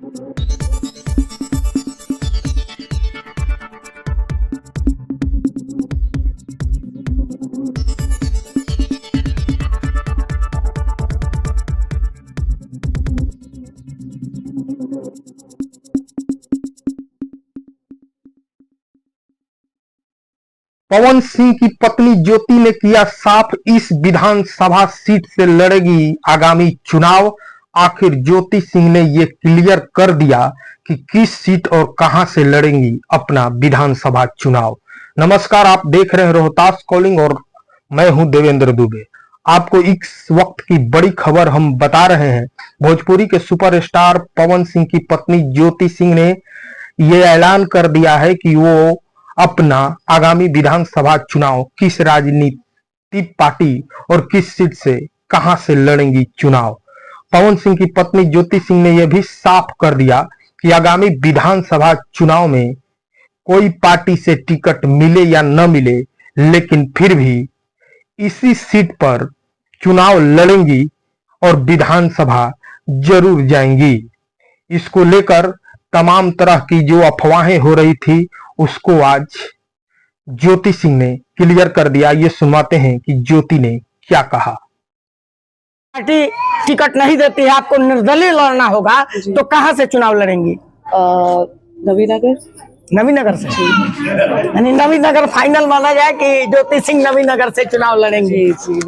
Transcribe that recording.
पवन सिंह की पत्नी ज्योति ने किया साफ, इस विधानसभा सीट से लड़ेगी आगामी चुनाव। आखिर ज्योति सिंह ने ये क्लियर कर दिया कि किस सीट और कहां से लड़ेंगी अपना विधानसभा चुनाव। नमस्कार, आप देख रहे हैं रोहतास कॉलिंग और मैं हूं देवेंद्र दुबे। आपको इस वक्त की बड़ी खबर हम बता रहे हैं। भोजपुरी के सुपरस्टार पवन सिंह की पत्नी ज्योति सिंह ने ये ऐलान कर दिया है कि वो अपना आगामी विधानसभा चुनाव किस राजनीतिक पार्टी और किस सीट से कहां से लड़ेंगी चुनाव। पवन सिंह की पत्नी ज्योति सिंह ने यह भी साफ कर दिया कि आगामी विधानसभा चुनाव में कोई पार्टी से टिकट मिले या न मिले, लेकिन फिर भी इसी सीट पर चुनाव लड़ेंगी और विधानसभा जरूर जाएंगी। इसको लेकर तमाम तरह की जो अफवाहें हो रही थी उसको आज ज्योति सिंह ने क्लियर कर दिया। ये सुनवाते हैं कि ज्योति ने क्या कहा। पार्टी टिकट नहीं देती है, आपको निर्दलीय लड़ना होगा, तो कहां से चुनाव लड़ेंगी? नवीनगर से। यानी नवीनगर फाइनल माना जाए कि ज्योति सिंह नवीनगर से चुनाव लड़ेंगी?